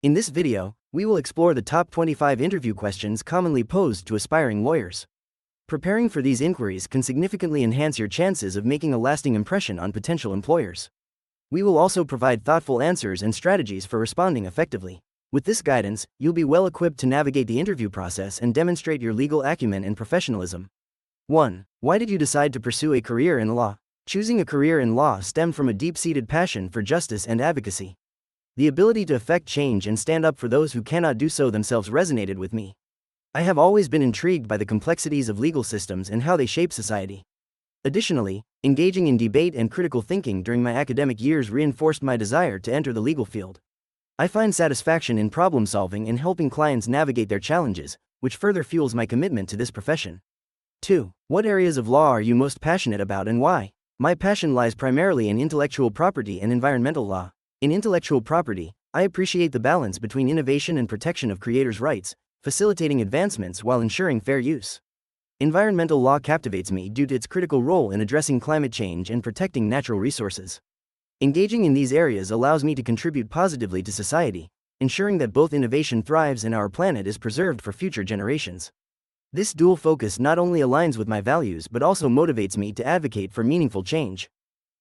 In this video, we will explore the top 25 interview questions commonly posed to aspiring lawyers. Preparing for these inquiries can significantly enhance your chances of making a lasting impression on potential employers. We will also provide thoughtful answers and strategies for responding effectively. With this guidance, you'll be well equipped to navigate the interview process and demonstrate your legal acumen and professionalism. 1. Why did you decide to pursue a career in law? Choosing a career in law stemmed from a deep-seated passion for justice and advocacy. The ability to effect change and stand up for those who cannot do so themselves resonated with me. I have always been intrigued by the complexities of legal systems and how they shape society. Additionally, engaging in debate and critical thinking during my academic years reinforced my desire to enter the legal field. I find satisfaction in problem solving and helping clients navigate their challenges, which further fuels my commitment to this profession. 2. What areas of law are you most passionate about and why? My passion lies primarily in intellectual property and environmental law. In intellectual property, I appreciate the balance between innovation and protection of creators' rights, facilitating advancements while ensuring fair use. Environmental law captivates me due to its critical role in addressing climate change and protecting natural resources. Engaging in these areas allows me to contribute positively to society, ensuring that both innovation thrives and our planet is preserved for future generations. This dual focus not only aligns with my values but also motivates me to advocate for meaningful change.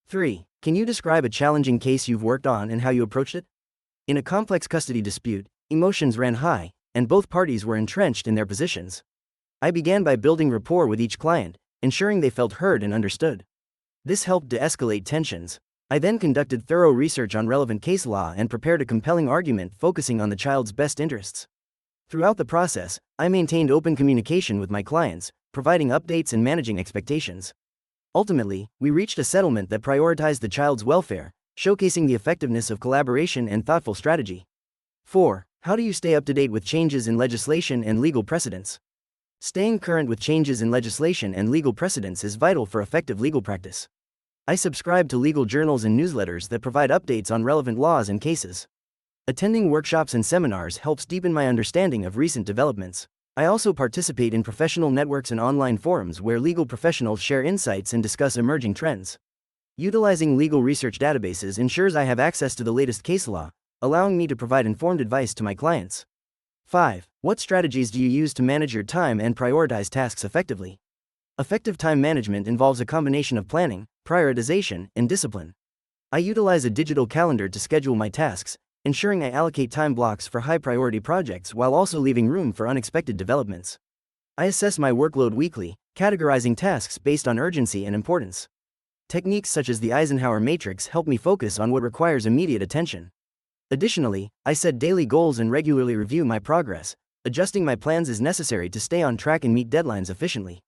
3. Can you describe a challenging case you've worked on and how you approached it? In a complex custody dispute, emotions ran high, and both parties were entrenched in their positions. I began by building rapport with each client, ensuring they felt heard and understood. This helped de escalate tensions. I then conducted thorough research on relevant case law and prepared a compelling argument focusing on the child's best interests. Throughout the process, I maintained open communication with my clients, providing updates and managing expectations. Ultimately, we reached a settlement that prioritized the child's welfare, showcasing the effectiveness of collaboration and thoughtful strategy. 4. How do you stay up to date with changes in legislation and legal precedents? Staying current with changes in legislation and legal precedents is vital for effective legal practice. I subscribe to legal journals and newsletters that provide updates on relevant laws and cases. Attending workshops and seminars helps deepen my understanding of recent developments. I also participate in professional networks and online forums where legal professionals share insights and discuss emerging trends. Utilizing legal research databases ensures I have access to the latest case law, allowing me to provide informed advice to my clients. 5. What strategies do you use to manage your time and prioritize tasks effectively? Effective time management involves a combination of planning, prioritization, and discipline. I utilize a digital calendar to schedule my tasks, ensuring I allocate time blocks for high-priority projects while also leaving room for unexpected developments. I assess my workload weekly, categorizing tasks based on urgency and importance. Techniques such as the Eisenhower matrix help me focus on what requires immediate attention. Additionally, I set daily goals and regularly review my progress, adjusting my plans as necessary to stay on track and meet deadlines efficiently.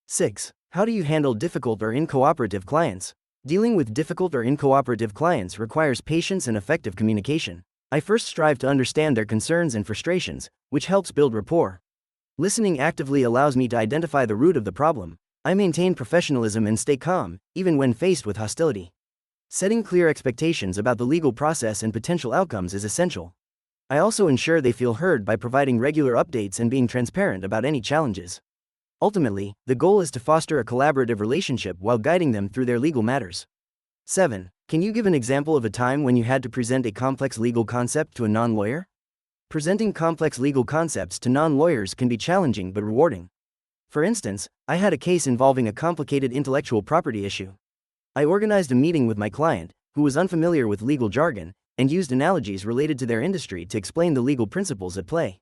6. How do you handle difficult or incooperative clients? Dealing with difficult or incooperative clients requires patience and effective communication. I first strive to understand their concerns and frustrations, which helps build rapport. Listening actively allows me to identify the root of the problem. I maintain professionalism and stay calm, even when faced with hostility. Setting clear expectations about the legal process and potential outcomes is essential. I also ensure they feel heard by providing regular updates and being transparent about any challenges. Ultimately, the goal is to foster a collaborative relationship while guiding them through their legal matters. 7. Can you give an example of a time when you had to present a complex legal concept to a non-lawyer? Presenting complex legal concepts to non-lawyers can be challenging but rewarding. For instance, I had a case involving a complicated intellectual property issue. I organized a meeting with my client, who was unfamiliar with legal jargon, and used analogies related to their industry to explain the legal principles at play.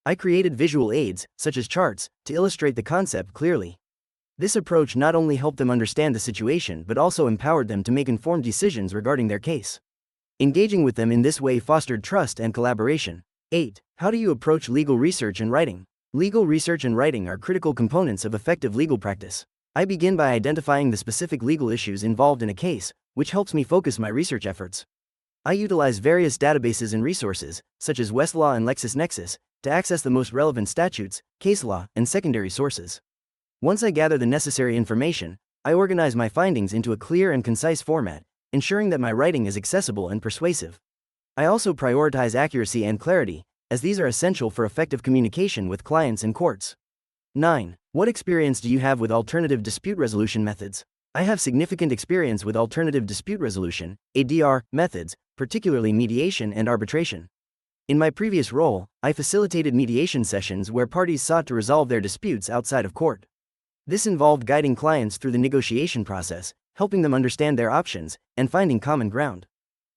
I created visual aids, such as charts, to illustrate the concept clearly. This approach not only helped them understand the situation but also empowered them to make informed decisions regarding their case. Engaging with them in this way fostered trust and collaboration. 8. How do you approach legal research and writing? Legal research and writing are critical components of effective legal practice. I begin by identifying the specific legal issues involved in a case, which helps me focus my research efforts. I utilize various databases and resources, such as Westlaw and LexisNexis, to access the most relevant statutes, case law, and secondary sources. Once I gather the necessary information, I organize my findings into a clear and concise format, ensuring that my writing is accessible and persuasive. I also prioritize accuracy and clarity, as these are essential for effective communication with clients and courts. 9. What experience do you have with alternative dispute resolution methods? I have significant experience with alternative dispute resolution, ADR, methods, particularly mediation and arbitration. In my previous role, I facilitated mediation sessions where parties sought to resolve their disputes outside of court. This involved guiding clients through the negotiation process, helping them understand their options, and finding common ground.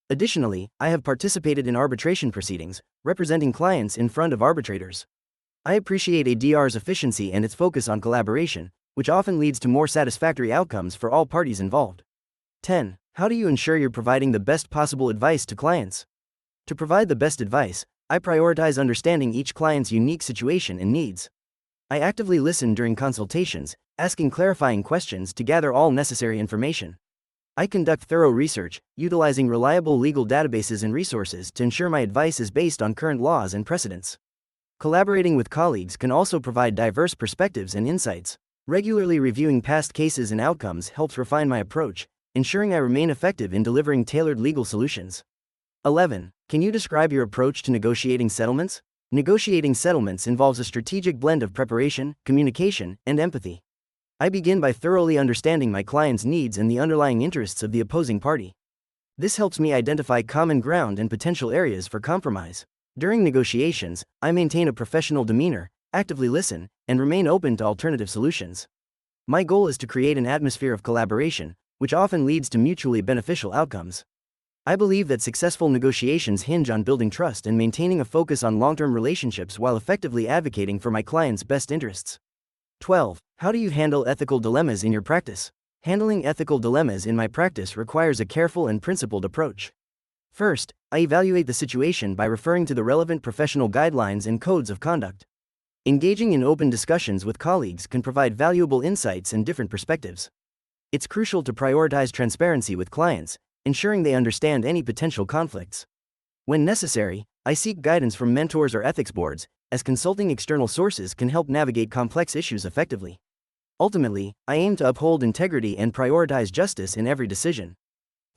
Additionally, I have participated in arbitration proceedings, representing clients in front of arbitrators. I appreciate ADR's efficiency and its focus on collaboration, which often leads to more satisfactory outcomes for all parties involved. 10. How do you ensure you're providing the best possible advice to clients? To provide the best advice, I prioritize understanding each client's unique situation and needs. I actively listen during consultations, asking clarifying questions to gather all necessary information. I conduct thorough research, utilizing reliable legal databases and resources to ensure my advice is based on current laws and precedents. Collaborating with colleagues can also provide diverse perspectives and insights. Regularly reviewing past cases and outcomes helps refine my approach, ensuring I remain effective in delivering tailored legal solutions. 11. Can you describe your approach to negotiating settlements? Negotiating settlements involves a strategic blend of preparation, communication, and empathy. I begin by thoroughly understanding my client's needs and the underlying interests of the opposing party. This helps me identify common ground and potential areas for compromise. During negotiations, I maintain a professional demeanor, actively listen, and remain open to alternative solutions. My goal is to create an atmosphere of collaboration, which often leads to mutually beneficial outcomes. I believe that successful negotiations hinge on building trust and maintaining a focus on long-term relationships while effectively advocating for my client's best interests. 12. How do you handle ethical dilemmas in your practice? Handling ethical dilemmas in my practice requires a careful and principled approach. First, I evaluate the situation by referring to the relevant professional guidelines and codes of conduct. Engaging in open discussions with colleagues can provide valuable insights and different perspectives. It's crucial to prioritize transparency with clients, ensuring they understand any potential conflicts. When necessary, I seek guidance from mentors or ethics boards, as consulting external sources can help navigate complex issues effectively. Ultimately, I aim to uphold integrity and prioritize justice in every decision.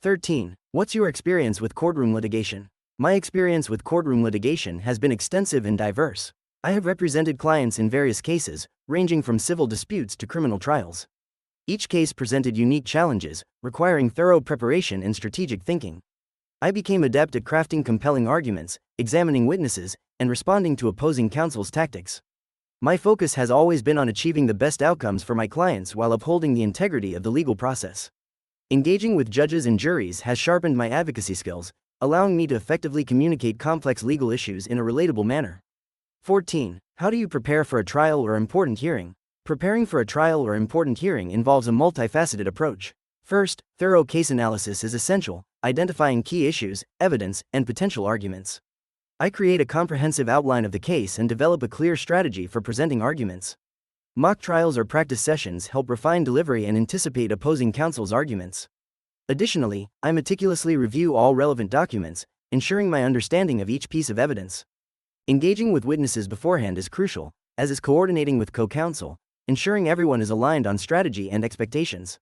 13. What's your experience with courtroom litigation? My experience with courtroom litigation has been extensive and diverse. I have represented clients in various cases, ranging from civil disputes to criminal trials. Each case presented unique challenges, requiring thorough preparation and strategic thinking. I became adept at crafting compelling arguments, examining witnesses, and responding to opposing counsel's tactics. My focus has always been on achieving the best outcomes for my clients while upholding the integrity of the legal process. Engaging with judges and juries has sharpened my advocacy skills, allowing me to effectively communicate complex legal issues in a relatable manner. 14. How do you prepare for a trial or important hearing? Preparing for a trial or important hearing involves a multifaceted approach. First, thorough case analysis is essential, identifying key issues, evidence, and potential arguments. I create a comprehensive outline of the case and develop a clear strategy for presenting arguments. Mock trials or practice sessions help refine delivery and anticipate opposing counsel's arguments. Additionally, I meticulously review all relevant documents, ensuring my understanding of each piece of evidence. Engaging with witnesses beforehand is crucial, as is coordinating with co-counsel, ensuring everyone is aligned on strategy and expectations.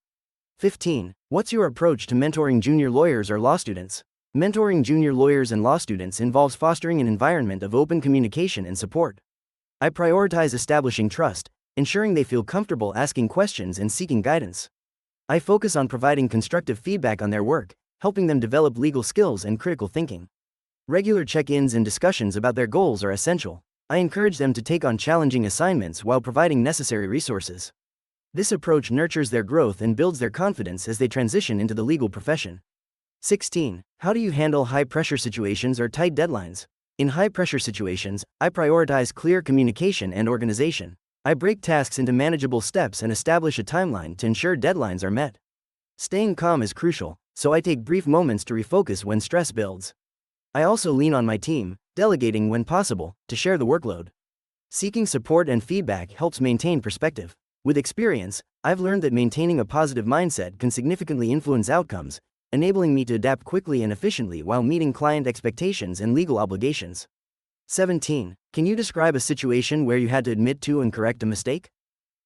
15. What's your approach to mentoring junior lawyers or law students? Mentoring junior lawyers and law students involves fostering an environment of open communication and support. I prioritize establishing trust, ensuring they feel comfortable asking questions and seeking guidance. I focus on providing constructive feedback on their work, helping them develop legal skills and critical thinking. Regular check-ins and discussions about their goals are essential. I encourage them to take on challenging assignments while providing necessary resources. This approach nurtures their growth and builds their confidence as they transition into the legal profession. 16. How do you handle high-pressure situations or tight deadlines? In high-pressure situations, I prioritize clear communication and organization. I break tasks into manageable steps and establish a timeline to ensure deadlines are met. Staying calm is crucial, so I take brief moments to refocus when stress builds. I also lean on my team, delegating when possible, to share the workload. Seeking support and feedback helps maintain perspective. With experience, I've learned that maintaining a positive mindset can significantly influence outcomes, enabling me to adapt quickly and efficiently while meeting client expectations and legal obligations. 17. Can you describe a situation where you had to admit to and correct a mistake?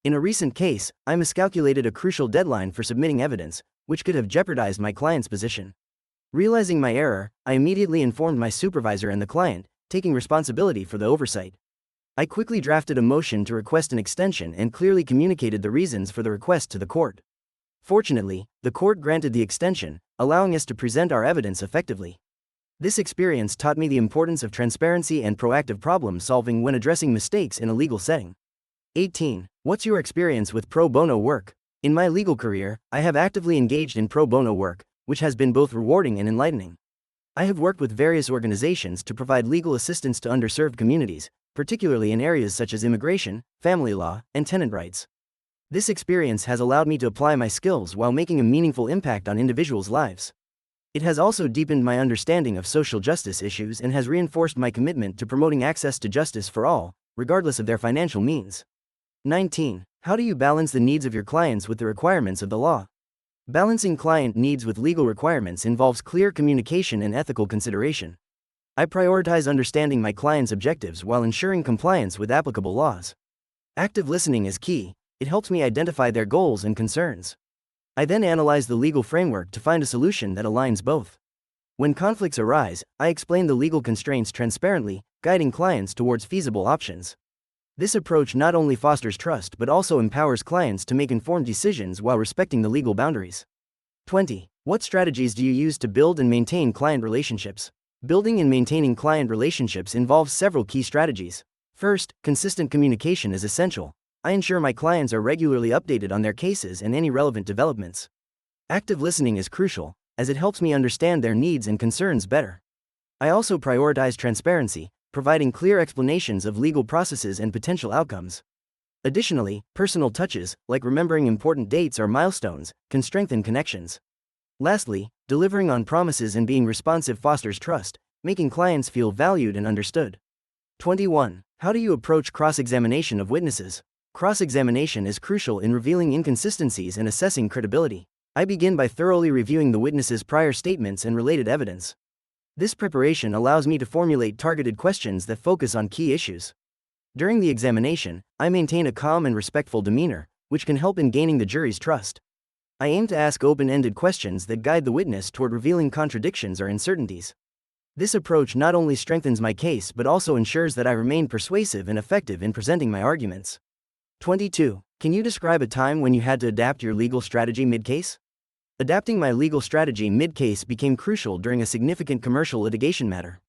In a recent case, I miscalculated a crucial deadline for submitting evidence, which could have jeopardized my client's position. Realizing my error, I immediately informed my supervisor and the client, taking responsibility for the oversight. I quickly drafted a motion to request an extension and clearly communicated the reasons for the request to the court. Fortunately, the court granted the extension, allowing us to present our evidence effectively. This experience taught me the importance of transparency and proactive problem solving when addressing mistakes in a legal setting. 18. What's your experience with pro bono work? In my legal career, I have actively engaged in pro bono work, which has been both rewarding and enlightening. I have worked with various organizations to provide legal assistance to underserved communities, particularly in areas such as immigration, family law, and tenant rights. This experience has allowed me to apply my skills while making a meaningful impact on individuals' lives. It has also deepened my understanding of social justice issues and has reinforced my commitment to promoting access to justice for all, regardless of their financial means. 19. How do you balance the needs of your clients with the requirements of the law? Balancing client needs with legal requirements involves clear communication and ethical consideration. I prioritize understanding my clients' objectives while ensuring compliance with applicable laws. Active listening is key. It helps me identify their goals and concerns. I then analyze the legal framework to find a solution that aligns both. When conflicts arise, I explain the legal constraints transparently, guiding clients towards feasible options. This approach not only fosters trust but also empowers clients to make informed decisions while respecting the legal boundaries. 20. What strategies do you use to build and maintain client relationships? Building and maintaining client relationships involves several key strategies. First, consistent communication is essential. I ensure my clients are regularly updated on their cases and any relevant developments. Active listening is crucial, as it helps me understand their needs and concerns better. I also prioritize transparency, providing clear explanations of legal processes and potential outcomes. Additionally, personal touches, like remembering important dates or milestones, can strengthen connections. Lastly, delivering on promises and being responsive fosters trust, making clients feel valued and understood. 21. How do you approach cross-examination of witnesses? Cross-examination is crucial in revealing inconsistencies and assessing credibility. I begin by thoroughly reviewing the witness's prior statements and related evidence. This preparation allows me to formulate targeted questions that focus on key issues. During the examination, I maintain a calm and respectful demeanor, which can help in gaining the jury's trust. I aim to ask open-ended questions that guide the witness toward revealing contradictions or uncertainties. This approach not only strengthens my case but also ensures that I remain persuasive and effective in presenting my arguments. 22. Can you describe a time when you had to adapt your legal strategy mid-case? Adapting my legal strategy mid-case became crucial during a significant commercial litigation matter.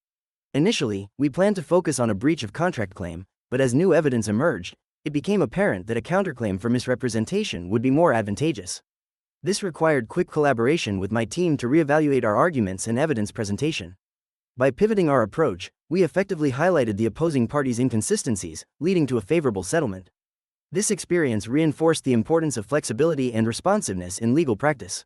Initially, we planned to focus on a breach of contract claim, but as new evidence emerged, it became apparent that a counterclaim for misrepresentation would be more advantageous. This required quick collaboration with my team to reevaluate our arguments and evidence presentation. By pivoting our approach, we effectively highlighted the opposing parties' inconsistencies, leading to a favorable settlement. This experience reinforced the importance of flexibility and responsiveness in legal practice.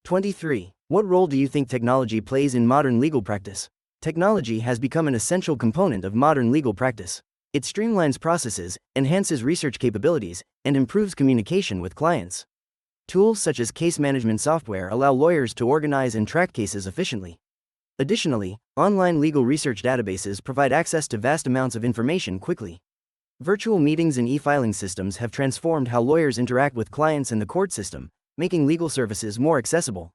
23. What role do you think technology plays in modern legal practice? Technology has become an essential component of modern legal practice. It streamlines processes, enhances research capabilities, and improves communication with clients. Tools such as case management software allow lawyers to organize and track cases efficiently. Additionally, online legal research databases provide access to vast amounts of information quickly. Virtual meetings and e-filing systems have transformed how lawyers interact with clients and the court system, making legal services more accessible.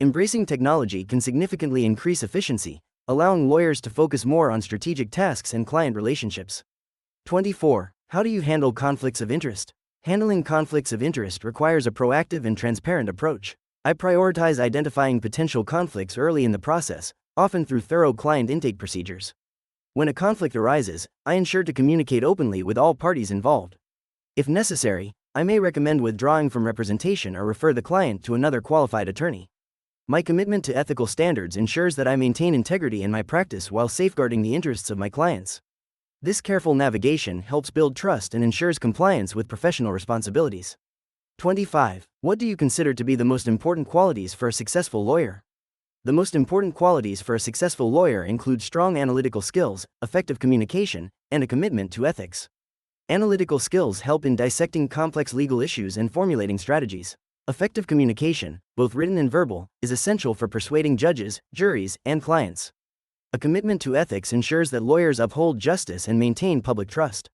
Embracing technology can significantly increase efficiency, allowing lawyers to focus more on strategic tasks and client relationships. 24. How do you handle conflicts of interest? Handling conflicts of interest requires a proactive and transparent approach. I prioritize identifying potential conflicts early in the process, often through thorough client intake procedures. When a conflict arises, I ensure to communicate openly with all parties involved. If necessary, I may recommend withdrawing from representation or refer the client to another qualified attorney. My commitment to ethical standards ensures that I maintain integrity in my practice while safeguarding the interests of my clients. This careful navigation helps build trust and ensures compliance with professional responsibilities. 25. What do you consider to be the most important qualities for a successful lawyer? The most important qualities for a successful lawyer include strong analytical skills, effective communication, and a commitment to ethics. Analytical skills help in dissecting complex legal issues and formulating strategies. Effective communication, both written and verbal, is essential for persuading judges, juries, and clients. A commitment to ethics ensures that lawyers uphold justice and maintain public trust.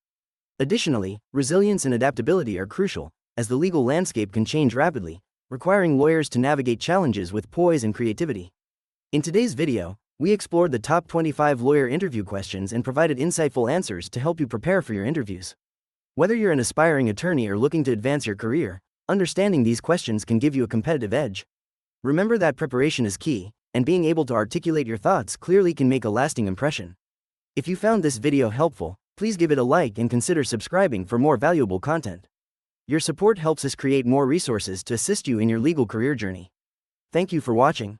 Additionally, resilience and adaptability are crucial, as the legal landscape can change rapidly, requiring lawyers to navigate challenges with poise and creativity. In today's video, we explored the top 25 lawyer interview questions and provided insightful answers to help you prepare for your interviews. Whether you're an aspiring attorney or looking to advance your career, understanding these questions can give you a competitive edge. Remember that preparation is key, and being able to articulate your thoughts clearly can make a lasting impression. If you found this video helpful, please give it a like and consider subscribing for more valuable content. Your support helps us create more resources to assist you in your legal career journey. Thank you for watching.